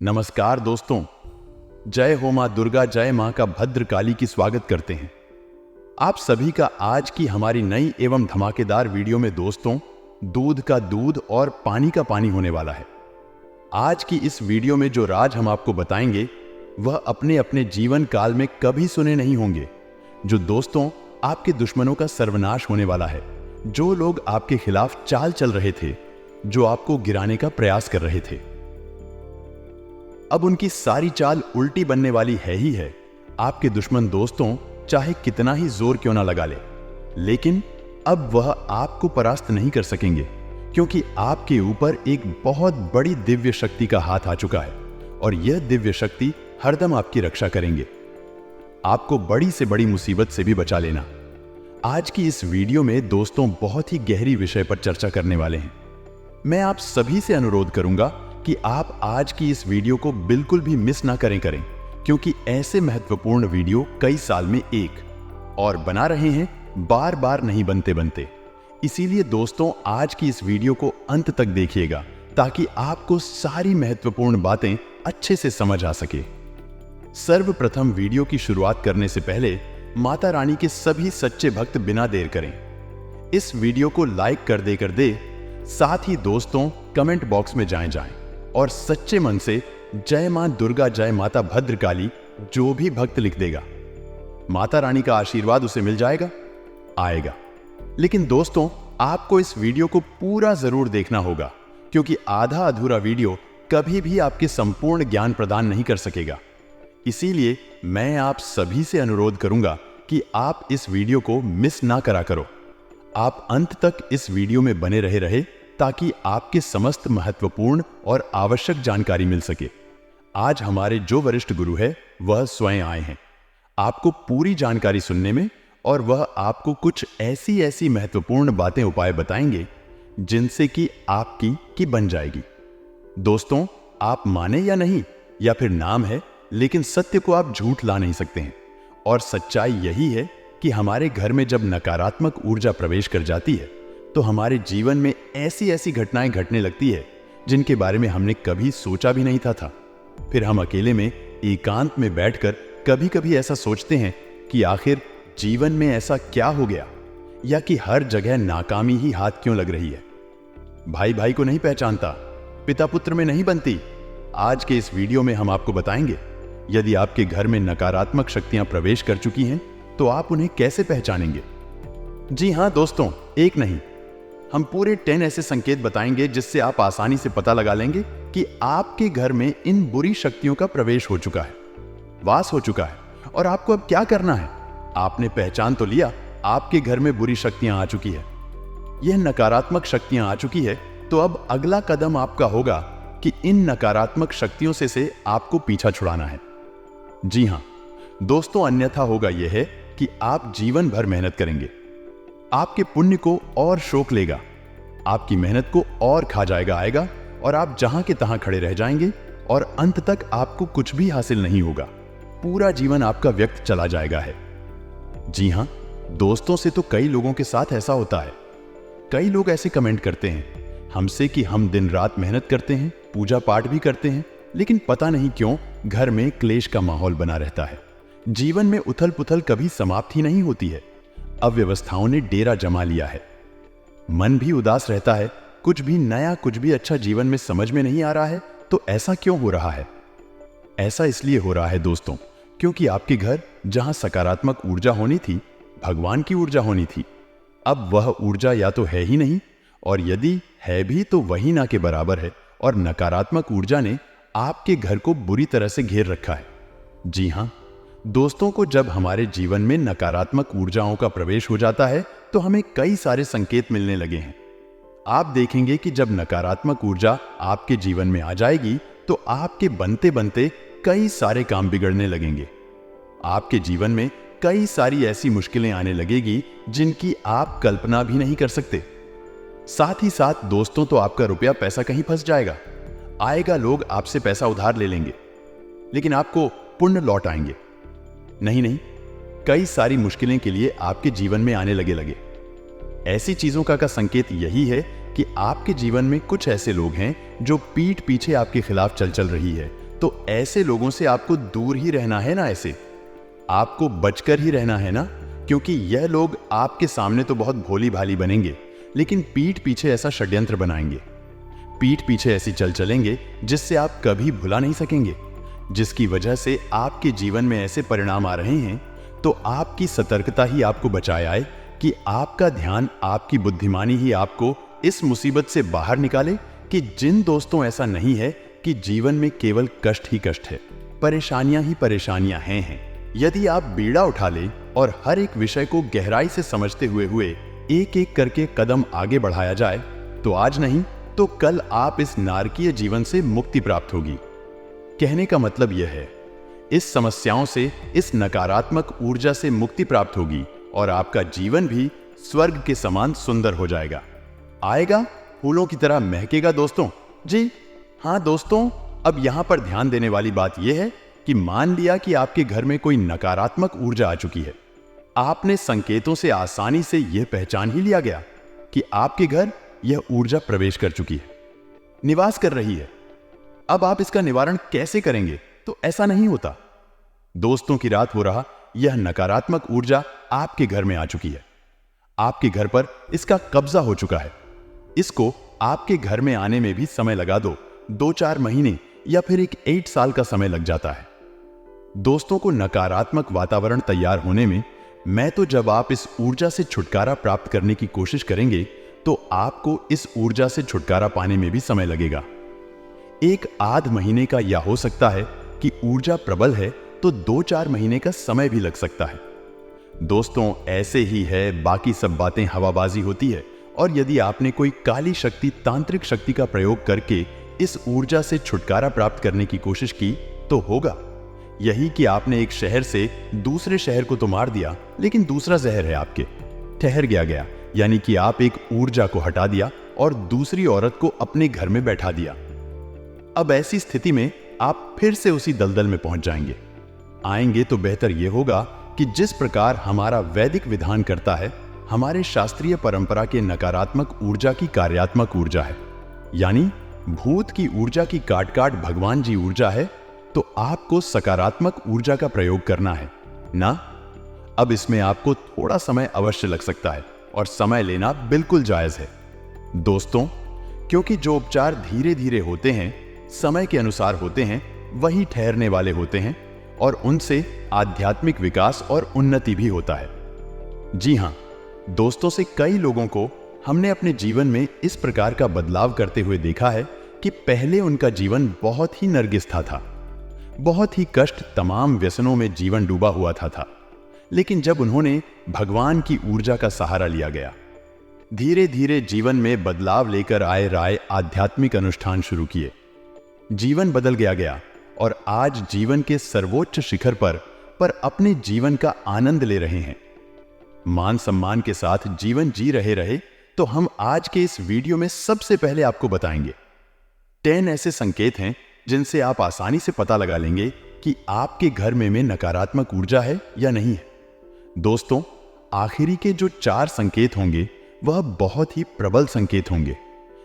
नमस्कार दोस्तों, जय हो मां दुर्गा, जय मां का भद्र काली की स्वागत करते हैं। आप सभी का आज की हमारी नई एवं धमाकेदार वीडियो में दोस्तों दूध का दूध और पानी का पानी होने वाला है। आज की इस वीडियो में जो राज हम आपको बताएंगे वह अपने अपने जीवन काल में कभी सुने नहीं होंगे। जो दोस्तों आपके दुश्मनों का सर्वनाश होने वाला है, जो लोग आपके खिलाफ चाल चल रहे थे, जो आपको गिराने का प्रयास कर रहे थे, अब उनकी सारी चाल उल्टी बनने वाली है ही है। आपके दुश्मन दोस्तों चाहे कितना ही जोर क्यों ना लगा ले, लेकिन अब वह आपको परास्त नहीं कर सकेंगे, क्योंकि आपके ऊपर एक बहुत बड़ी दिव्य शक्ति का हाथ आ चुका है और यह दिव्य शक्ति हरदम आपकी रक्षा करेंगे, आपको बड़ी से बड़ी मुसीबत से भी बचा लेना। आज की इस वीडियो में दोस्तों बहुत ही गहरी विषय पर चर्चा करने वाले हैं। मैं आप सभी से अनुरोध करूंगा कि आप आज की इस वीडियो को बिल्कुल भी मिस ना करें, क्योंकि ऐसे महत्वपूर्ण वीडियो कई साल में एक और बना रहे हैं, बार बार नहीं बनते। इसीलिए दोस्तों आज की इस वीडियो को अंत तक देखिएगा, ताकि आपको सारी महत्वपूर्ण बातें अच्छे से समझ आ सके। सर्वप्रथम वीडियो की शुरुआत करने से पहले माता रानी के सभी सच्चे भक्त बिना देर करें इस वीडियो को लाइक कर दे, साथ ही दोस्तों कमेंट बॉक्स में जाएं और सच्चे मन से जय मां दुर्गा, जय माता भद्रकाली जो भी भक्त लिख देगा, माता रानी का आशीर्वाद उसे मिल आएगा। लेकिन दोस्तों आपको इस वीडियो को पूरा जरूर देखना होगा, क्योंकि आधा अधूरा वीडियो कभी भी आपके संपूर्ण ज्ञान प्रदान नहीं कर सकेगा। इसीलिए मैं आप सभी से अनुरोध करूंगा कि आप इस वीडियो को मिस ना करा करो। आप अंत तक इस वीडियो में बने रहे ताकि आपके समस्त महत्वपूर्ण और आवश्यक जानकारी मिल सके। आज हमारे जो वरिष्ठ गुरु है वह स्वयं आए हैं आपको पूरी जानकारी सुनने में, और वह आपको कुछ ऐसी महत्वपूर्ण बातें उपाय बताएंगे जिनसे कि आपकी की बन जाएगी। दोस्तों आप माने या नहीं, या फिर नाम है, लेकिन सत्य को आप झूठ ला नहीं सकते हैं। और सच्चाई यही है कि हमारे घर में जब नकारात्मक ऊर्जा प्रवेश कर जाती है तो हमारे जीवन में ऐसी घटनाएं घटने लगती है जिनके बारे में हमने कभी सोचा भी नहीं था। फिर हम अकेले में एकांत में बैठकर कभी ऐसा सोचते हैं कि आखिर जीवन में ऐसा क्या हो गया, या कि हर जगह नाकामी ही हाथ क्यों लग रही है। भाई को नहीं पहचानता, पिता पुत्र में नहीं बनती। आज के इस वीडियो में हम आपको बताएंगे, यदि आपके घर में नकारात्मक शक्तियां प्रवेश कर चुकी हैं तो आप उन्हें कैसे पहचानेंगे। जी हां दोस्तों, एक नहीं, हम पूरे 10 ऐसे संकेत बताएंगे जिससे आप आसानी से पता लगा लेंगे कि आपके घर में इन बुरी शक्तियों का प्रवेश हो चुका है, वास हो चुका है, और आपको अब क्या करना है। आपने पहचान तो लिया आपके घर में बुरी शक्तियां आ चुकी है, यह नकारात्मक शक्तियां आ चुकी है, तो अब अगला कदम आपका होगा कि इन नकारात्मक शक्तियों से आपको पीछा छुड़ाना है। जी हां दोस्तों, अन्यथा होगा यह है कि आप जीवन भर मेहनत करेंगे, आपके पुण्य को और शोक लेगा, आपकी मेहनत को और खा आएगा, और आप जहां के तहां खड़े रह जाएंगे और अंत तक आपको कुछ भी हासिल नहीं होगा। पूरा जीवन आपका व्यर्थ चला जाएगा है। जी हां दोस्तों, से तो कई लोगों के साथ ऐसा होता है। कई लोग ऐसे कमेंट करते हैं हमसे कि हम दिन रात मेहनत करते हैं, पूजा पाठ भी करते हैं, लेकिन पता नहीं क्यों घर में क्लेश का माहौल बना रहता है। जीवन में उथल पुथल कभी समाप्त ही नहीं होती है। अव्यवस्थाओं ने डेरा जमा लिया है, मन भी उदास रहता है, कुछ भी नया, कुछ भी अच्छा जीवन में समझ में नहीं आ रहा है। तो ऐसा क्यों हो रहा है? ऐसा इसलिए हो रहा है दोस्तों, क्योंकि आपके घर जहां सकारात्मक ऊर्जा होनी थी, भगवान की ऊर्जा होनी थी, अब वह ऊर्जा या तो है ही नहीं, और यदि है भी तो वही ना के बराबर है, और नकारात्मक ऊर्जा ने आपके घर को बुरी तरह से घेर रखा है। जी हां दोस्तों, को जब हमारे जीवन में नकारात्मक ऊर्जाओं का प्रवेश हो जाता है तो हमें कई सारे संकेत मिलने लगे हैं। आप देखेंगे कि जब नकारात्मक ऊर्जा आपके जीवन में आ जाएगी तो आपके बनते कई सारे काम बिगड़ने लगेंगे। आपके जीवन में कई सारी ऐसी मुश्किलें आने लगेगी जिनकी आप कल्पना भी नहीं कर सकते। साथ ही साथ दोस्तों, तो आपका रुपया पैसा कहीं फंस आएगा, लोग आपसे पैसा उधार ले लेंगे, लेकिन आपको पुण्य लौट आएंगे। नहीं, कई सारी मुश्किलें के लिए आपके जीवन में आने लगे। ऐसी चीजों का संकेत यही है कि आपके जीवन में कुछ ऐसे लोग हैं जो पीठ पीछे आपके खिलाफ चल रही है, तो ऐसे लोगों से आपको दूर ही रहना है ना, ऐसे आपको बचकर ही रहना है ना, क्योंकि यह लोग आपके सामने तो बहुत भोली भाली बनेंगे, लेकिन पीठ पीछे ऐसा षड्यंत्र बनाएंगे, पीठ पीछे ऐसी चल चलेंगे जिससे आप कभी भुला नहीं सकेंगे, जिसकी वजह से आपके जीवन में ऐसे परिणाम आ रहे हैं। तो आपकी सतर्कता ही आपको बचाए आए कि आपका ध्यान, आपकी बुद्धिमानी ही आपको इस मुसीबत से बाहर निकाले कि जिन दोस्तों ऐसा नहीं है कि जीवन में केवल कष्ट ही कष्ट है, परेशानियां ही परेशानियां हैं। यदि आप बीड़ा उठा ले और हर एक विषय को गहराई से समझते हुए एक एक करके कदम आगे बढ़ाया जाए, तो आज नहीं तो कल आप इस नारकीय जीवन से मुक्ति प्राप्त होगी। कहने का मतलब यह है, इस समस्याओं से, इस नकारात्मक ऊर्जा से मुक्ति प्राप्त होगी और आपका जीवन भी स्वर्ग के समान सुंदर हो जाएगा, आएगा फूलों की तरह महकेगा। दोस्तों जी हाँ दोस्तों, अब यहां पर ध्यान देने वाली बात यह है कि मान लिया कि आपके घर में कोई नकारात्मक ऊर्जा आ चुकी है। आपने संकेतों से आसानी से यह पहचान ही लिया गया कि आपके घर यह ऊर्जा प्रवेश कर चुकी है, निवास कर रही है। अब आप इसका निवारण कैसे करेंगे? तो ऐसा नहीं होता। दोस्तों की रात हो रहा, यह नकारात्मक ऊर्जा आपके घर में आ चुकी है, आपके घर पर इसका कब्जा हो चुका है। इसको आपके घर में आने में भी समय लगा दो, 2-4 महीने या फिर 1 साल का समय लग जाता है दोस्तों को नकारात्मक वातावरण तैयार होने में। मैं तो जब आप इस ऊर्जा से छुटकारा प्राप्त करने की कोशिश करेंगे तो आपको इस ऊर्जा से छुटकारा पाने में भी समय लगेगा, 1-8 महीने का, या हो सकता है कि ऊर्जा प्रबल है तो 2-4 महीने का समय भी लग सकता है। दोस्तों ऐसे ही है, बाकी सब बातें हवाबाजी होती है। और यदि आपने कोई काली शक्ति, तांत्रिक शक्ति का प्रयोग करके इस ऊर्जा से छुटकारा प्राप्त करने की कोशिश की तो होगा यही कि आपने एक शहर से दूसरे शहर को तो मार दिया, लेकिन दूसरा जहर है आपके ठहर गया, यानी कि आप एक ऊर्जा को हटा दिया और दूसरी औरत को अपने घर में बैठा दिया। अब ऐसी स्थिति में आप फिर से उसी दलदल में पहुंच जाएंगे। आएंगे तो बेहतर यह होगा कि जिस प्रकार हमारा वैदिक विधान करता है, हमारे शास्त्रीय परंपरा के नकारात्मक ऊर्जा की कार्यात्मक ऊर्जा है, यानी भूत की ऊर्जा की काट भगवान जी ऊर्जा है, तो आपको सकारात्मक ऊर्जा का प्रयोग करना है ना। अब इसमें आपको थोड़ा समय अवश्य लग सकता है और समय लेना बिल्कुल जायज है दोस्तों, क्योंकि जो उपचार धीरे धीरे होते हैं, समय के अनुसार होते हैं, वही ठहरने वाले होते हैं और उनसे आध्यात्मिक विकास और उन्नति भी होता है। जी हां दोस्तों, से कई लोगों को हमने अपने जीवन में इस प्रकार का बदलाव करते हुए देखा है कि पहले उनका जीवन बहुत ही नरगिस्ता था, बहुत ही कष्ट, तमाम व्यसनों में जीवन डूबा हुआ था। लेकिन जब उन्होंने भगवान की ऊर्जा का सहारा लिया गया, धीरे धीरे जीवन में बदलाव लेकर आए राय आध्यात्मिक अनुष्ठान शुरू किए, जीवन बदल गया और आज जीवन के सर्वोच्च शिखर पर अपने जीवन का आनंद ले रहे हैं, मान सम्मान के साथ जीवन जी रहे। तो हम आज के इस वीडियो में सबसे पहले आपको बताएंगे 10 ऐसे संकेत हैं जिनसे आप आसानी से पता लगा लेंगे कि आपके घर में नकारात्मक ऊर्जा है या नहीं है। दोस्तों आखिरी के जो 4 संकेत होंगे वह बहुत ही प्रबल संकेत होंगे।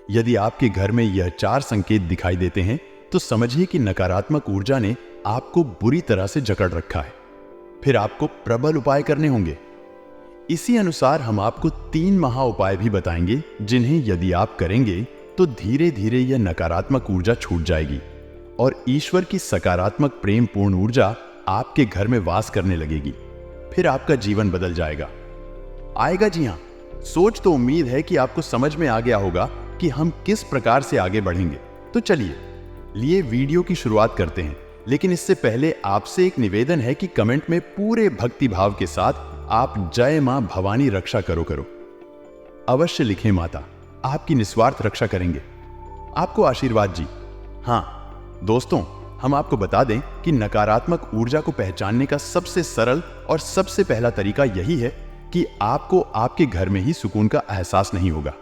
यदि आपके घर में यह 4 संकेत दिखाई देते हैं तो समझिए कि नकारात्मक ऊर्जा ने आपको बुरी तरह से जकड़ रखा है। फिर आपको प्रबल उपाय करने होंगे। इसी अनुसार हम आपको 3 महा उपाय भी बताएंगे, जिन्हें यदि आप करेंगे तो धीरे धीरे यह नकारात्मक ऊर्जा छूट जाएगी और ईश्वर की सकारात्मक प्रेम पूर्ण ऊर्जा आपके घर में वास करने लगेगी। फिर आपका जीवन बदल जाएगा, आएगा। जी हां, सोच तो उम्मीद है कि आपको समझ में आ गया होगा कि हम किस प्रकार से आगे बढ़ेंगे। तो चलिए वीडियो की शुरुआत करते हैं, लेकिन इससे पहले आपसे एक निवेदन है कि कमेंट में पूरे भक्ति भाव के साथ आप जय मां भवानी रक्षा करो अवश्य लिखें। माता आपकी निस्वार्थ रक्षा करेंगे, आपको आशीर्वाद जी। हां दोस्तों, हम आपको बता दें कि नकारात्मक ऊर्जा को पहचानने का सबसे सरल और सबसे पहला तरीका यही है कि आपको आपके घर में ही सुकून का एहसास नहीं होगा,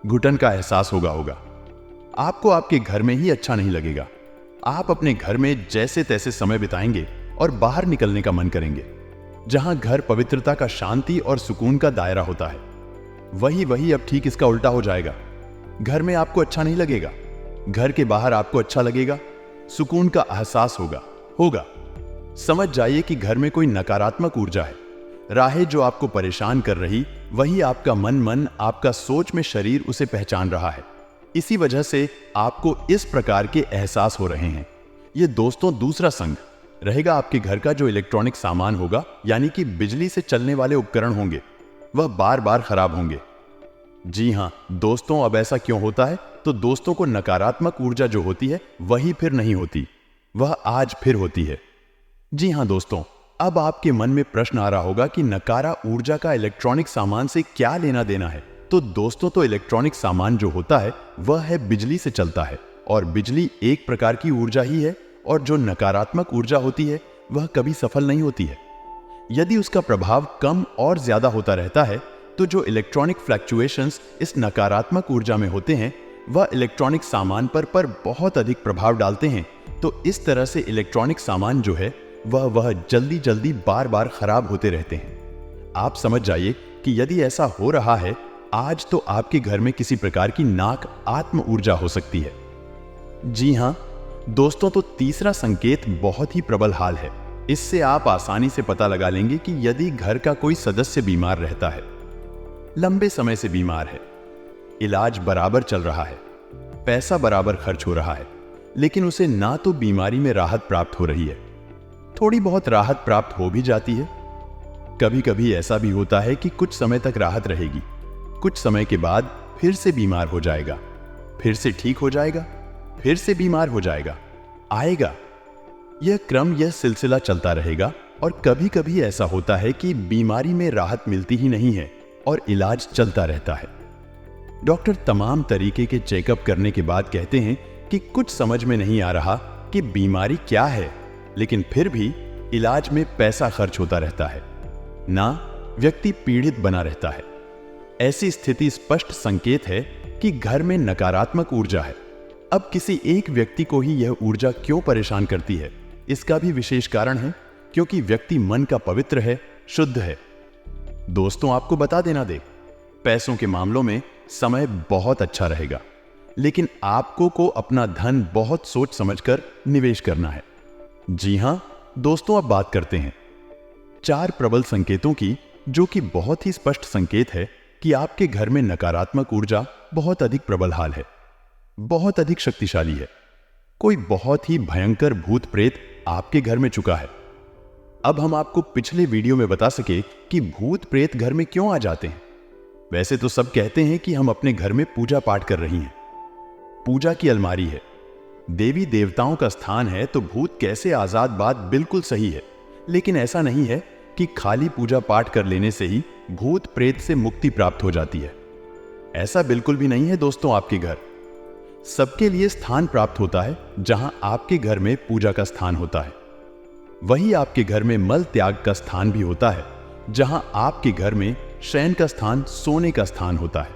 घुटन का एहसास होगा। आपको आपके घर में ही अच्छा नहीं लगेगा। आप अपने घर में जैसे तैसे समय बिताएंगे और बाहर निकलने का मन करेंगे। जहां घर पवित्रता का, शांति और सुकून का दायरा होता है, वही अब ठीक इसका उल्टा हो जाएगा। घर में आपको अच्छा नहीं लगेगा, घर के बाहर आपको अच्छा लगेगा। सुकून का एहसास होगा। समझ जाइए कि घर में कोई नकारात्मक ऊर्जा है। राहें जो आपको परेशान कर रही, वही आपका मन आपका सोच में शरीर उसे पहचान रहा है। इसी वजह से आपको इस प्रकार के एहसास हो रहे हैं। ये दोस्तों दूसरा संग रहेगा आपके घर का जो इलेक्ट्रॉनिक सामान होगा, यानी कि बिजली से चलने वाले उपकरण होंगे, वह बार बार खराब होंगे। जी हाँ दोस्तों, अब ऐसा क्यों होता है? तो दोस्तों को नकारात्मक ऊर्जा जो होती है वही फिर नहीं होती, वह आज फिर होती है। जी हाँ दोस्तों, अब आपके मन में प्रश्न आ रहा होगा कि नकारा ऊर्जा का इलेक्ट्रॉनिक सामान से क्या लेना देना है? तो दोस्तों, तो इलेक्ट्रॉनिक सामान जो होता है वह है बिजली से चलता है, और बिजली एक प्रकार की ऊर्जा ही है, और जो नकारात्मक ऊर्जा होती है वह कभी सफल नहीं होती है। यदि उसका प्रभाव कम और ज्यादा होता रहता है, तो जो इलेक्ट्रॉनिक फ्लक्चुएशंस इस नकारात्मक ऊर्जा में होते हैं वह इलेक्ट्रॉनिक सामान पर बहुत अधिक प्रभाव डालते हैं। तो इस तरह से इलेक्ट्रॉनिक सामान जो है वह जल्दी बार बार खराब होते रहते हैं। आप समझ जाइए कि यदि ऐसा हो रहा है आज, तो आपके घर में किसी प्रकार की नाक आत्म ऊर्जा हो सकती है। जी हाँ दोस्तों, तो तीसरा संकेत बहुत ही प्रबल हाल है। इससे आप आसानी से पता लगा लेंगे कि यदि घर का कोई सदस्य बीमार रहता है, लंबे समय से बीमार है, इलाज बराबर चल रहा है, पैसा बराबर खर्च हो रहा है, लेकिन उसे ना तो बीमारी में राहत प्राप्त हो रही है, थोड़ी बहुत राहत प्राप्त हो भी जाती है। कभी कभी ऐसा भी होता है कि कुछ समय तक राहत रहेगी, कुछ समय के बाद फिर से बीमार हो जाएगा, फिर से ठीक हो जाएगा, फिर से बीमार हो जाएगा, आएगा। यह सिलसिला चलता रहेगा। और कभी कभी ऐसा होता है कि बीमारी में राहत मिलती ही नहीं है और इलाज चलता रहता है। डॉक्टर तमाम तरीके के चेकअप करने के बाद कहते हैं कि कुछ समझ में नहीं आ रहा कि बीमारी क्या है, लेकिन फिर भी इलाज में पैसा खर्च होता रहता है, ना व्यक्ति पीड़ित बना रहता है। ऐसी स्थिति स्पष्ट संकेत है कि घर में नकारात्मक ऊर्जा है। अब किसी एक व्यक्ति को ही यह ऊर्जा क्यों परेशान करती है, इसका भी विशेष कारण है, क्योंकि व्यक्ति मन का पवित्र है, शुद्ध है। दोस्तों, आपको बता देना दे, पैसों के मामलों में समय बहुत अच्छा रहेगा, लेकिन आपको को अपना धन बहुत सोच समझकर निवेश करना है। जी हां दोस्तों, अब बात करते हैं 4 प्रबल संकेतों की, जो कि बहुत ही स्पष्ट संकेत है कि आपके घर में नकारात्मक ऊर्जा बहुत अधिक प्रबल हाल है, बहुत अधिक शक्तिशाली है। कोई बहुत ही भयंकर भूत प्रेत आपके घर में चुका है। अब हम आपको पिछले वीडियो में बता सके कि भूत प्रेत घर में क्यों आ जाते हैं। वैसे तो सब कहते हैं कि हम अपने घर में पूजा पाठ कर रही हैं, पूजा की अलमारी है, देवी देवताओं का स्थान है, तो भूत कैसे आजाद, बात बिल्कुल सही है। लेकिन ऐसा नहीं है कि खाली पूजा पाठ कर लेने से ही भूत प्रेत से मुक्ति प्राप्त हो जाती है। ऐसा बिल्कुल भी नहीं है दोस्तों। आपके घर सबके लिए स्थान प्राप्त होता है, जहां आपके घर में पूजा का स्थान होता है, वही आपके घर में मल त्याग का स्थान भी होता है, जहां आपके घर में शयन का स्थान, सोने का स्थान होता है,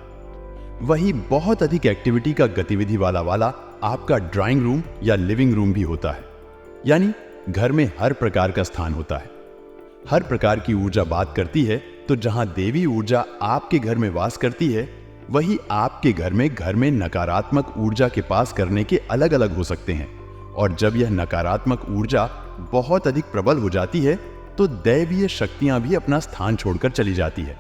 वही बहुत अधिक एक्टिविटी का गतिविधि वाला आपका ड्राइंग रूम या लिविंग रूम भी होता है। यानी घर में हर प्रकार का स्थान होता है। हर प्रकार की ऊर्जा बात करती है, तो जहां देवी ऊर्जा आपके घर में वास करती है, वही आपके घर में नकारात्मक ऊर्जा के पास करने के अलग अलग हो सकते हैं। और जब यह नकारात्मक ऊर्जा बहुत अधिक प्रबल हो जाती है, तो दैवीय शक्तियां भी अपना स्थान छोड़कर चली जाती है।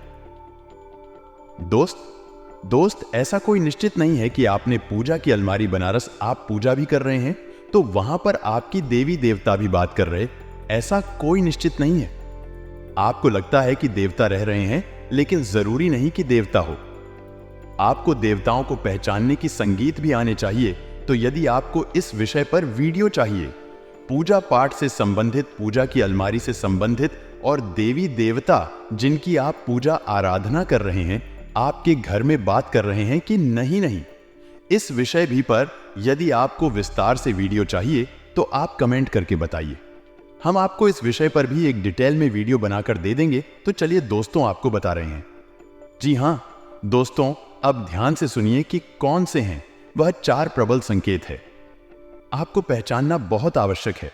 दोस्त, ऐसा कोई निश्चित नहीं है कि आपने पूजा की अलमारी बनारस आप पूजा भी कर रहे हैं तो वहां पर आपकी देवी देवता भी बात कर रहे, ऐसा कोई निश्चित नहीं है। आपको लगता है कि देवता रह रहे हैं, लेकिन जरूरी नहीं कि देवता हो। आपको देवताओं को पहचानने की संगीत भी आने चाहिए। तो यदि आपको इस विषय पर वीडियो चाहिए, पूजा पाठ से संबंधित, पूजा की अलमारी से संबंधित, और देवी देवता जिनकी आप पूजा आराधना कर रहे हैं आपके घर में बात कर रहे हैं कि नहीं, इस विषय भी पर यदि आपको विस्तार से वीडियो चाहिए तो आप कमेंट करके बताइए। हम आपको इस विषय पर भी एक डिटेल में वीडियो बनाकर दे देंगे। तो चलिए दोस्तों, आपको बता रहे हैं। जी हां दोस्तों, अब ध्यान से सुनिए कि कौन से हैं वह 4 प्रबल संकेत है। आपको पहचानना बहुत आवश्यक है।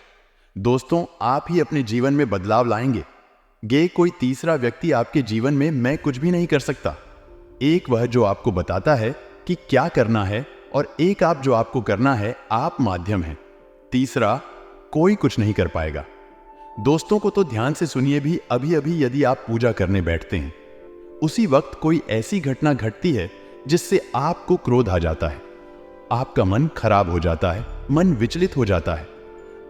दोस्तों, आप ही अपने जीवन में बदलाव लाएंगे। कोई तीसरा व्यक्ति आपके जीवन में मैं कुछ भी नहीं कर सकता। एक वह जो आपको बताता है कि क्या करना है, और एक आप जो आपको करना है, आप माध्यम हैं। तीसरा, कोई कुछ नहीं कर पाएगा। दोस्तों को तो ध्यान से सुनिए भी, अभी अभी यदि आप पूजा करने बैठते हैं, उसी वक्त कोई ऐसी घटना घटती है जिससे आपको क्रोध आ जाता है, आपका मन खराब हो जाता है, मन विचलित हो जाता है।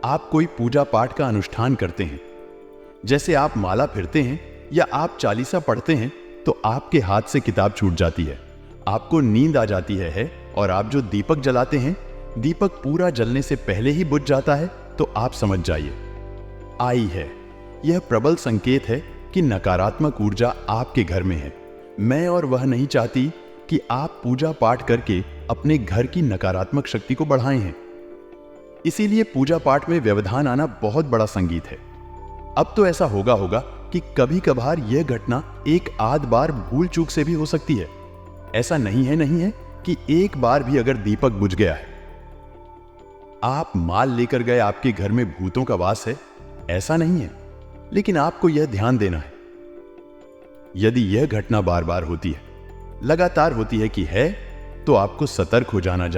आप कोई पूजा पाठ का अनुष्ठान करते हैं, जैसे आप माला फिरते हैं या आप चालीसा पढ़ते हैं, तो आपके हाथ से किताब छूट जाती है, आपको नींद आ जाती है और आप जो दीपक जलाते हैं, दीपक पूरा जलने से पहले ही बुझ जाता है, तो आप समझ जाइए आई है। यह प्रबल संकेत है कि नकारात्मक ऊर्जा आपके घर में है। मैं और वह नहीं चाहती कि आप पूजा पाठ करके अपने घर की नकारात्मक शक्ति को बढ़ाए हैं। इसीलिए पूजा पाठ में व्यवधान आना बहुत बड़ा संगीत है। अब तो ऐसा होगा कि कभी कभार यह घटना एक आध बार भूल चूक से भी हो सकती है। ऐसा नहीं है कि एक बार भी अगर दीपक बुझ गया है, आप माल लेकर गए, आपके घर में भूतों का वास है, ऐसा नहीं है। लेकिन आपको यह ध्यान देना है, यदि यह घटना बार बार होती है, लगातार होती है कि है, तो आपको सतर्क हो जाना।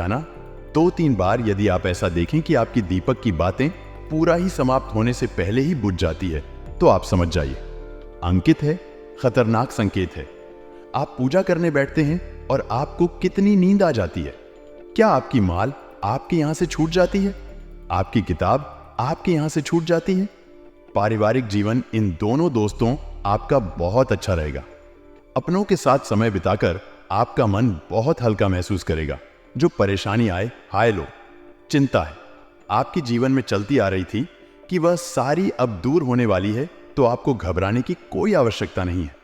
2-3 बार यदि आप ऐसा देखें कि आपकी दीपक की बातें पूरा ही समाप्त होने से पहले ही बुझ जाती है, तो आप समझ जाइए अंकित है, खतरनाक संकेत है। आप पूजा करने बैठते हैं और आपको कितनी नींद आ जाती है। क्या आपकी माल आपके यहां से छूट जाती है? आपकी किताब आपके यहां से छूट जाती है? पारिवारिक जीवन, इन दोनों दोस्तों आपका बहुत अच्छा रहेगा। अपनों के साथ समय बिताकर आपका मन बहुत हल्का महसूस करेगा। जो परेशानी आए, हाय लो, चिंता है, आपके जीवन में चलती आ रही थी कि वह सारी अब दूर होने वाली है, तो आपको घबराने की कोई आवश्यकता नहीं है।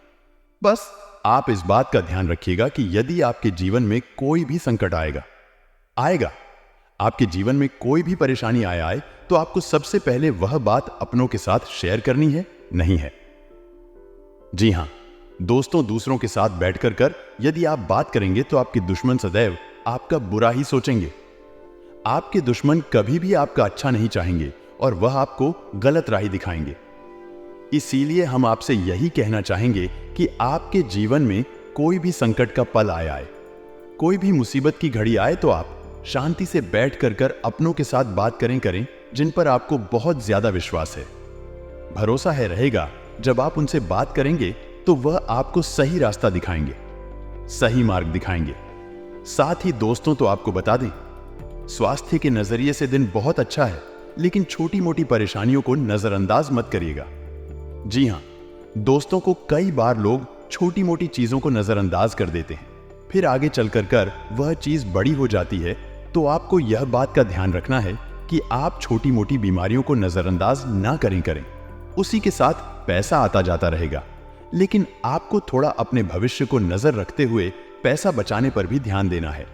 बस आप इस बात का ध्यान रखिएगा कि यदि आपके जीवन में कोई भी संकट आएगा, आपके जीवन में कोई भी परेशानी आए, तो आपको सबसे पहले वह बात अपनों के साथ शेयर करनी है, नहीं है? जी हां, दोस्तों, दूसरों के साथ बैठकर यदि आप बात करेंगे तो आपके दुश्मन सदैव आपका बुरा ही सोचेंगे। आपके दुश्मन कभी भी आपका अच्छा नहीं चाहेंगे और वह आपको गलत राह दिखाएंगे। इसीलिए हम आपसे यही कहना चाहेंगे कि आपके जीवन में कोई भी संकट का पल आए, कोई भी मुसीबत की घड़ी आए, तो आप शांति से बैठ कर अपनों के साथ बात करें जिन पर आपको बहुत ज्यादा विश्वास है, भरोसा है रहेगा। जब आप उनसे बात करेंगे तो वह आपको सही रास्ता दिखाएंगे, सही मार्ग दिखाएंगे। साथ ही दोस्तों, तो आपको बता दें, स्वास्थ्य के नजरिए से दिन बहुत अच्छा है, लेकिन छोटी मोटी परेशानियों को नजरअंदाज मत करिएगा। जी हां, दोस्तों को कई बार लोग छोटी मोटी चीजों को नजरअंदाज कर देते हैं, फिर आगे चलकर वह चीज बड़ी हो जाती है। तो आपको यह बात का ध्यान रखना है कि आप छोटी मोटी बीमारियों को नजरअंदाज ना करें। उसी के साथ पैसा आता जाता रहेगा, लेकिन आपको थोड़ा अपने भविष्य को नजर रखते हुए पैसा बचाने पर भी ध्यान देना है।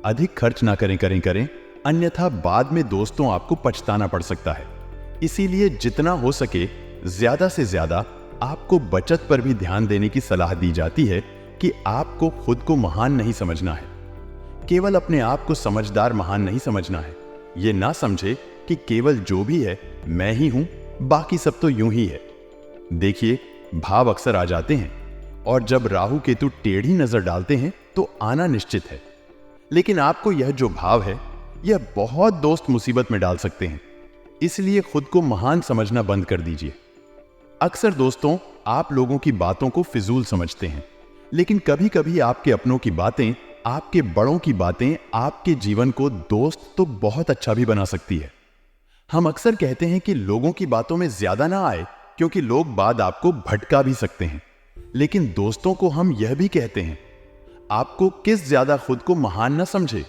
अधिक खर्च ना करें, अन्यथा बाद में दोस्तों आपको पछताना पड़ सकता है। इसीलिए जितना हो सके ज्यादा से ज्यादा आपको बचत पर भी ध्यान देने की सलाह दी जाती है कि आपको खुद को महान नहीं समझना है, केवल अपने आप को समझदार महान नहीं समझना है। यह ना समझे कि केवल जो भी है मैं ही हूं, बाकी सब तो यूं ही है। देखिए, भाव अक्सर आ जाते हैं और जब राहु केतु टेढ़ी नजर डालते हैं तो आना निश्चित है, लेकिन आपको यह जो भाव है, यह बहुत दोस्त मुसीबत में डाल सकते हैं। इसलिए खुद को महान समझना बंद कर दीजिए। अक्सर दोस्तों, आप लोगों की बातों को फिजूल समझते हैं, लेकिन कभी कभी आपके अपनों की बातें, आपके बड़ों की बातें आपके जीवन को दोस्त तो बहुत अच्छा भी बना सकती है। हम अक्सर कहते हैं कि लोगों की बातों में ज्यादा ना आए, क्योंकि लोग बात आपको भटका भी सकते हैं। लेकिन दोस्तों को हम यह भी कहते हैं, आपको किस ज्यादा खुद को महान न समझे।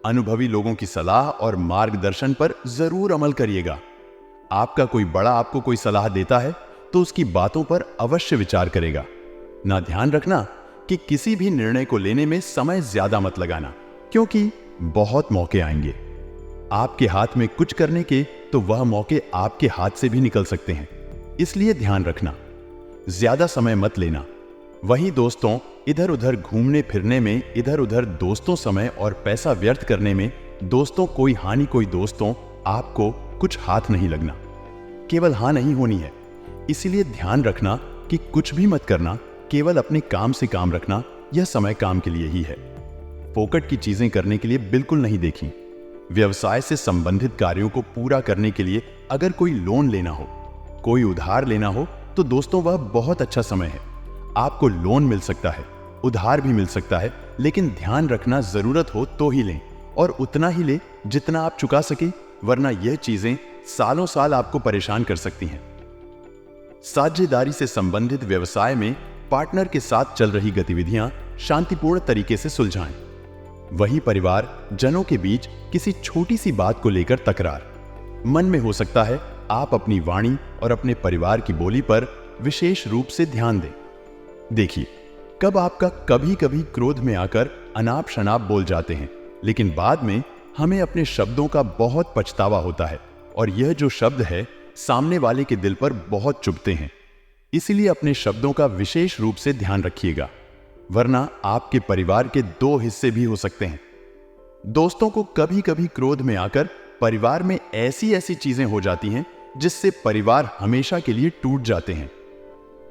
अनुभवी लोगों की सलाह और मार्गदर्शन पर जरूर अमल करिएगा। आपका कोई बड़ा आपको कोई सलाह देता है तो उसकी बातों पर अवश्य विचार करेगा। ना ध्यान रखना कि किसी भी निर्णय को लेने में समय ज्यादा मत लगाना, क्योंकि बहुत मौके आएंगे आपके हाथ में कुछ करने के, तो वह मौके आपके हाथ से भी निकल सकते हैं। इसलिए ध्यान रखना, ज्यादा समय मत लेना। वहीं दोस्तों, इधर उधर घूमने फिरने में, इधर उधर दोस्तों समय और पैसा व्यर्थ करने में दोस्तों कोई हानि, कोई दोस्तों आपको कुछ हाथ नहीं लगना, केवल हां नहीं होनी है। इसीलिए ध्यान रखना कि कुछ भी मत करना, केवल अपने काम से काम रखना। यह समय काम के लिए ही है, फोकट की चीजें करने के लिए बिल्कुल नहीं देखी। व्यवसाय से संबंधित कार्यों को पूरा करने के लिए अगर कोई लोन लेना हो, कोई उधार लेना हो, तो दोस्तों वह बहुत अच्छा समय है। आपको लोन मिल सकता है, उधार भी मिल सकता है, लेकिन ध्यान रखना जरूरत हो तो ही लें और उतना ही लें जितना आप चुका सके, वरना यह चीजें सालों साल आपको परेशान कर सकती हैं। साझेदारी से संबंधित व्यवसाय में पार्टनर के साथ चल रही गतिविधियां शांतिपूर्ण तरीके से सुलझाएं। वही परिवार जनों के बीच किसी छोटी सी बात को लेकर तकरार, मन में हो सकता है आप अपनी वाणी और अपने परिवार की बोली पर विशेष रूप से ध्यान दें। देखिए, कब आपका कभी कभी क्रोध में आकर अनाप शनाप बोल जाते हैं, लेकिन बाद में हमें अपने शब्दों का बहुत पछतावा होता है और यह जो शब्द है सामने वाले के दिल पर बहुत चुभते हैं। इसीलिए अपने शब्दों का विशेष रूप से ध्यान रखिएगा, वरना आपके परिवार के दो हिस्से भी हो सकते हैं। दोस्तों को कभी कभी क्रोध में आकर परिवार में ऐसी ऐसी चीजें हो जाती हैं जिससे परिवार हमेशा के लिए टूट जाते हैं।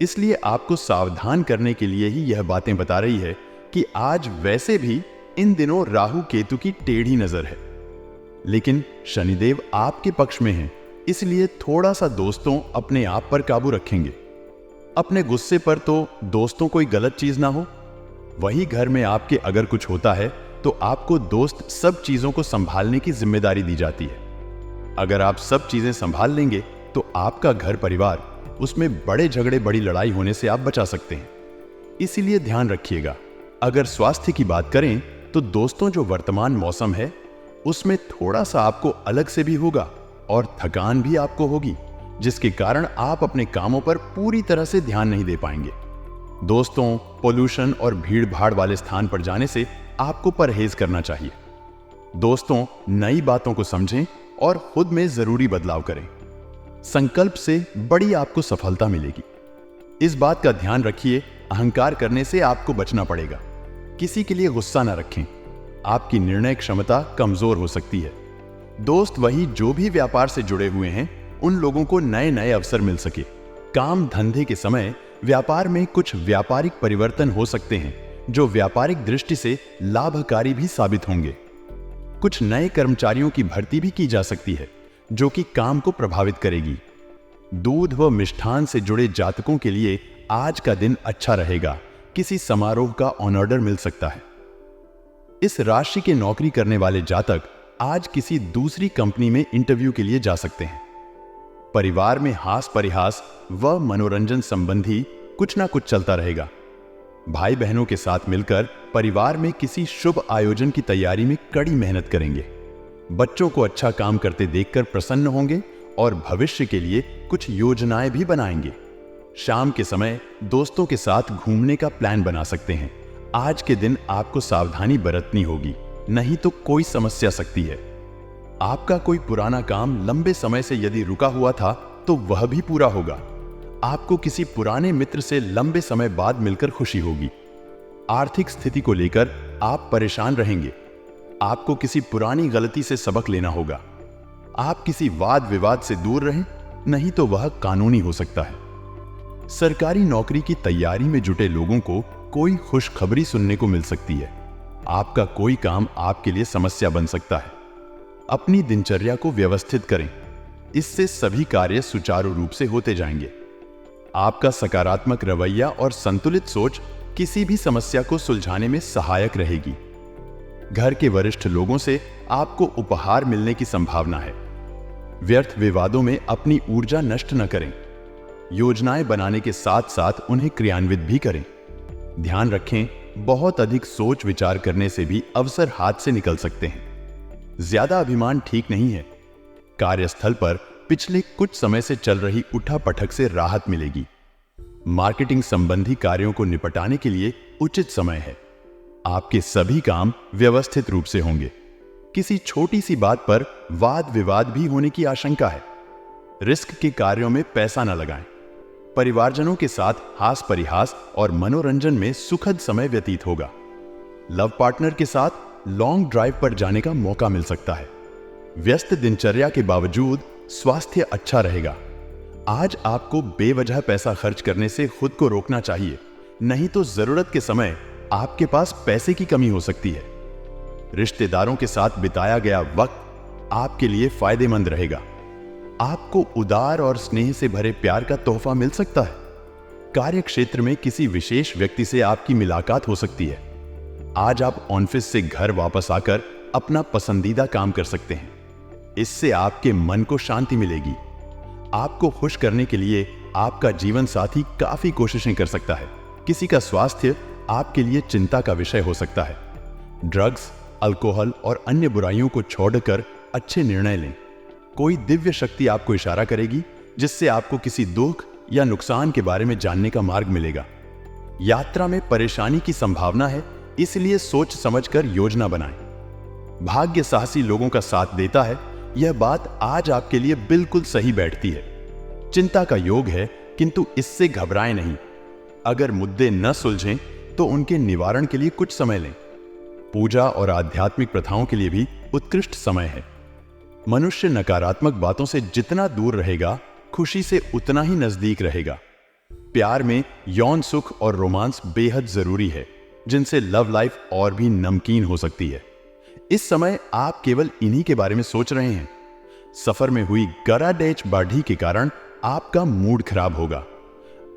इसलिए आपको सावधान करने के लिए ही यह बातें बता रही है कि आज वैसे भी इन दिनों राहु केतु की टेढ़ी नजर है, लेकिन शनिदेव आपके पक्ष में हैं, इसलिए थोड़ा सा दोस्तों अपने आप पर काबू रखेंगे। अपने गुस्से पर तो दोस्तों कोई गलत चीज ना हो। वही घर में आपके अगर कुछ होता है तो आपको दोस्त सब चीजों को संभालने की जिम्मेदारी दी जाती है। अगर आप सब चीजें संभाल लेंगे तो आपका घर परिवार, उसमें बड़े झगड़े बड़ी लड़ाई होने से आप बचा सकते हैं। इसीलिए ध्यान रखिएगा। अगर स्वास्थ्य की बात करें तो दोस्तों जो वर्तमान मौसम है उसमें थोड़ा सा आपको अलग से भी होगा और थकान भी आपको होगी, जिसके कारण आप अपने कामों पर पूरी तरह से ध्यान नहीं दे पाएंगे। दोस्तों, पोल्यूशन और भीड़ भाड़ वाले स्थान पर जाने से आपको परहेज करना चाहिए। दोस्तों, नई बातों को समझें और खुद में जरूरी बदलाव करें। संकल्प से बड़ी आपको सफलता मिलेगी। इस बात का ध्यान रखिए, अहंकार करने से आपको बचना पड़ेगा। किसी के लिए गुस्सा न रखें, आपकी निर्णय क्षमता कमजोर हो सकती है। दोस्त वही जो भी व्यापार से जुड़े हुए हैं, उन लोगों को नए नए अवसर मिल सके। काम धंधे के समय व्यापार में कुछ व्यापारिक परिवर्तन हो सकते हैं जो व्यापारिक दृष्टि से लाभकारी भी साबित होंगे। कुछ नए कर्मचारियों की भर्ती भी की जा सकती है जो कि काम को प्रभावित करेगी। दूध व मिष्ठान से जुड़े जातकों के लिए आज का दिन अच्छा रहेगा। किसी समारोह का ऑनर मिल सकता है। इस राशि के नौकरी करने वाले जातक आज किसी दूसरी कंपनी में इंटरव्यू के लिए जा सकते हैं। परिवार में हास परिहास व मनोरंजन संबंधी कुछ ना कुछ चलता रहेगा। भाई बहनों के साथ मिलकर परिवार में किसी शुभ आयोजन की तैयारी में कड़ी मेहनत करेंगे। बच्चों को अच्छा काम करते देखकर प्रसन्न होंगे और भविष्य के लिए कुछ योजनाएं भी बनाएंगे। शाम के समय दोस्तों के साथ घूमने का प्लान बना सकते हैं। आज के दिन आपको सावधानी बरतनी होगी, नहीं तो कोई समस्या सकती है। आपका कोई पुराना काम लंबे समय से यदि रुका हुआ था तो वह भी पूरा होगा। आपको किसी पुराने मित्र से लंबे समय बाद मिलकर खुशी होगी। आर्थिक स्थिति को लेकर आप परेशान रहेंगे। आपको किसी पुरानी गलती से सबक लेना होगा। आप किसी वाद विवाद से दूर रहें, नहीं तो वह कानूनी हो सकता है। सरकारी नौकरी की तैयारी में जुटे लोगों को कोई खुशखबरी सुनने को मिल सकती है। आपका कोई काम आपके लिए समस्या बन सकता है। अपनी दिनचर्या को व्यवस्थित करें, इससे सभी कार्य सुचारू रूप से होते जाएंगे। आपका सकारात्मक रवैया और संतुलित सोच किसी भी समस्या को सुलझाने में सहायक रहेगी। घर के वरिष्ठ लोगों से आपको उपहार मिलने की संभावना है। व्यर्थ विवादों में अपनी ऊर्जा नष्ट न करें। योजनाएं बनाने के साथ साथ उन्हें क्रियान्वित भी करें। ध्यान रखें, बहुत अधिक सोच विचार करने से भी अवसर हाथ से निकल सकते हैं। ज्यादा अभिमान ठीक नहीं है। कार्यस्थल पर पिछले कुछ समय से चल रही उठापटक से राहत मिलेगी। मार्केटिंग संबंधी कार्यों को निपटाने के लिए उचित समय है। आपके सभी काम व्यवस्थित रूप से होंगे। किसी छोटी सी बात पर वाद विवाद भी होने की आशंका है। रिस्क के कार्यों में पैसा न लगाएं। परिवारजनों के साथ हास परिहास और मनोरंजन में सुखद समय व्यतीत होगा। लव पार्टनर के साथ लॉन्ग ड्राइव पर जाने का मौका मिल सकता है। व्यस्त दिनचर्या के बावजूद स्वास्थ्य अच्छा रहेगा। आज आपको बेवजह पैसा खर्च करने से खुद को रोकना चाहिए, नहीं तो जरूरत के समय आपके पास पैसे की कमी हो सकती है। रिश्तेदारों के साथ बिताया गया वक्त आपके लिए फायदेमंद रहेगा। आपको उदार और स्नेह से भरे प्यार का तोहफा मिल सकता है। कार्य क्षेत्र में किसी विशेष व्यक्ति से आपकी मुलाकात हो सकती है। आज आप ऑफिस से घर वापस आकर अपना पसंदीदा काम कर सकते हैं। इससे आपके मन को शांति मिलेगी। आपको खुश करने के लिए आपका जीवन साथी काफी कोशिशें कर सकता है। किसी का स्वास्थ्य आपके लिए चिंता का विषय हो सकता है। ड्रग्स, अल्कोहल और अन्य बुराइयों को छोड़कर अच्छे निर्णय लें। कोई दिव्य शक्ति आपको इशारा करेगी, जिससे आपको किसी दुख या नुकसान के बारे में जानने का मार्ग मिलेगा। यात्रा में परेशानी की संभावना है, इसलिए सोच समझकर योजना बनाएं। भाग्य साहसी लोगों का साथ देता है। यह बात आज आपके लिए बिल्कुल सही बैठती है। चिंता का योग है, किंतु इससे घबराएं नहीं। अगर मुद्दे न सुलझें तो उनके निवारण के लिए कुछ समय लें। पूजा और आध्यात्मिक प्रथाओं के लिए भी उत्कृष्ट समय है। मनुष्य नकारात्मक बातों से जितना दूर रहेगा, खुशी से उतना ही नजदीक रहेगा। प्यार में यौन सुख और रोमांस बेहद जरूरी है, जिनसे लव लाइफ और भी नमकीन हो सकती है। इस समय आप केवल इन्हीं के बारे में सोच रहे हैं। सफर में हुई गराडेच बाढ़ी के कारण आपका मूड खराब होगा।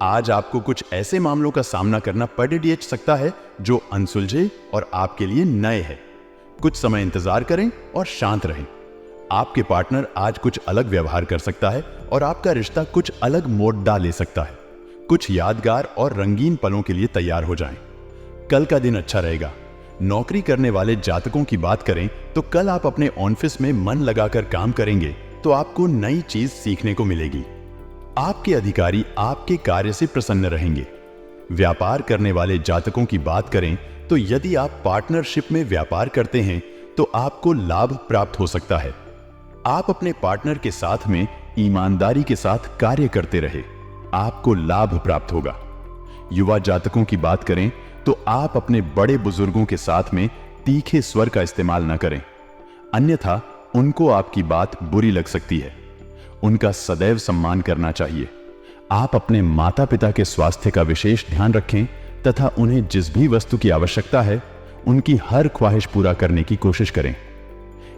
आज आपको कुछ ऐसे मामलों का सामना करना पड़ सकता है जो अनसुलझे और आपके लिए नए हैं। कुछ समय इंतजार करें और शांत रहें। आपके पार्टनर आज कुछ अलग व्यवहार कर सकता है और आपका रिश्ता कुछ अलग मोड़ ले सकता है। कुछ यादगार और रंगीन पलों के लिए तैयार हो जाएं। कल का दिन अच्छा रहेगा। नौकरी करने वाले जातकों की बात करें तो कल आप अपने ऑफिस में मन लगाकर काम करेंगे तो आपको नई चीज सीखने को मिलेगी। आपके अधिकारी आपके कार्य से प्रसन्न रहेंगे। व्यापार करने वाले जातकों की बात करें तो यदि आप पार्टनरशिप में व्यापार करते हैं तो आपको लाभ प्राप्त हो सकता है। आप अपने पार्टनर के साथ में ईमानदारी के साथ कार्य करते रहे, आपको लाभ प्राप्त होगा। युवा जातकों की बात करें तो आप अपने बड़े बुजुर्गों के साथ में तीखे स्वर का इस्तेमाल न करें, अन्यथा उनको आपकी बात बुरी लग सकती है। उनका सदैव सम्मान करना चाहिए। आप अपने माता पिता के स्वास्थ्य का विशेष ध्यान रखें तथा उन्हें जिस भी वस्तु की आवश्यकता है उनकी हर ख्वाहिश पूरा करने की कोशिश करें।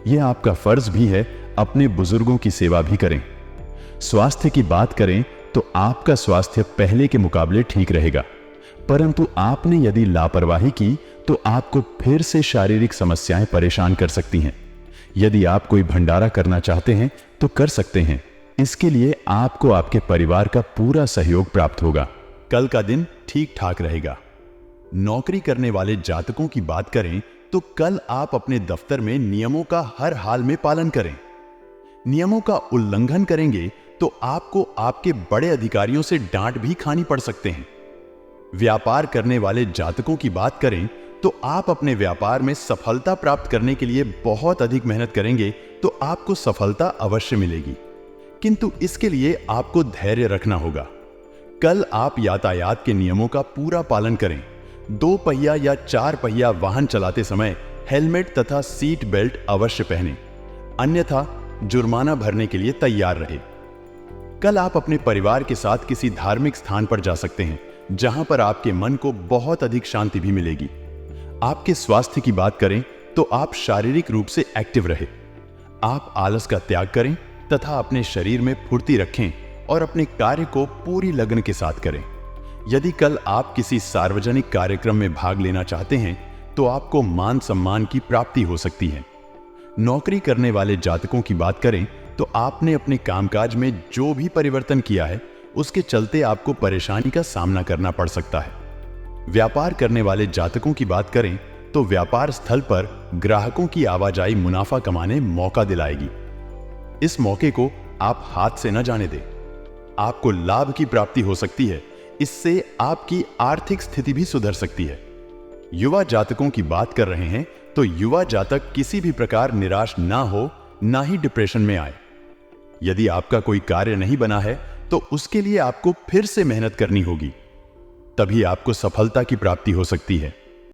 यह आपका फर्ज भी है, अपने बुजुर्गों की सेवा भी करें। स्वास्थ्य की बात करें तो आपका स्वास्थ्य पहले के मुकाबले ठीक रहेगा, परंतु आपने यदि लापरवाही की तो आपको फिर से शारीरिक समस्याएं परेशान कर सकती हैं। यदि आप कोई भंडारा करना चाहते हैं तो कर सकते हैं। इसके लिए आपको आपके परिवार का पूरा सहयोग प्राप्त होगा। कल का दिन ठीक ठाक रहेगा। नौकरी करने वाले जातकों की बात करें तो कल आप अपने दफ्तर में नियमों का हर हाल में पालन करें। नियमों का उल्लंघन करेंगे तो आपको आपके बड़े अधिकारियों से डांट भी खानी पड़ सकते हैं। व्यापार करने वाले जातकों की बात करें तो आप अपने व्यापार में सफलता प्राप्त करने के लिए बहुत अधिक मेहनत करेंगे तो आपको सफलता अवश्य मिलेगी, किंतु इसके लिए आपको धैर्य रखना होगा। कल आप यातायात के नियमों का पूरा पालन करें। 2 पहिया या 4 पहिया वाहन चलाते समय हेलमेट तथा सीट बेल्ट अवश्य पहनें, अन्यथा जुर्माना भरने के लिए तैयार रहे। कल आप अपने परिवार के साथ किसी धार्मिक स्थान पर जा सकते हैं, जहां पर आपके मन को बहुत अधिक शांति भी मिलेगी। आपके स्वास्थ्य की बात करें तो आप शारीरिक रूप से एक्टिव रहे। आप आलस का त्याग करें तथा अपने शरीर में फुर्ती रखें और अपने कार्य को पूरी लगन के साथ करें। यदि कल आप किसी सार्वजनिक कार्यक्रम में भाग लेना चाहते हैं तो आपको मान सम्मान की प्राप्ति हो सकती है। नौकरी करने वाले जातकों की बात करें तो आपने अपने कामकाज में जो भी परिवर्तन किया है उसके चलते आपको परेशानी का सामना करना पड़ सकता है। व्यापार करने वाले जातकों की बात करें तो व्यापार स्थल पर ग्राहकों की आवाजाही मुनाफा कमाने मौका दिलाएगी। इस मौके को आप हाथ से न जाने दें। आपको लाभ की प्राप्ति हो सकती है, इससे आपकी आर्थिक स्थिति भी सुधर सकती है। युवा जातकों की बात कर रहे हैं तो युवा जातक किसी भी प्रकार निराश ना हो, ना ही डिप्रेशन में आए। यदि आपका कोई कार्य नहीं बना है तो उसके लिए आपको फिर से मेहनत करनी होगी, तभी आपको सफलता की प्राप्ति हो सकती है।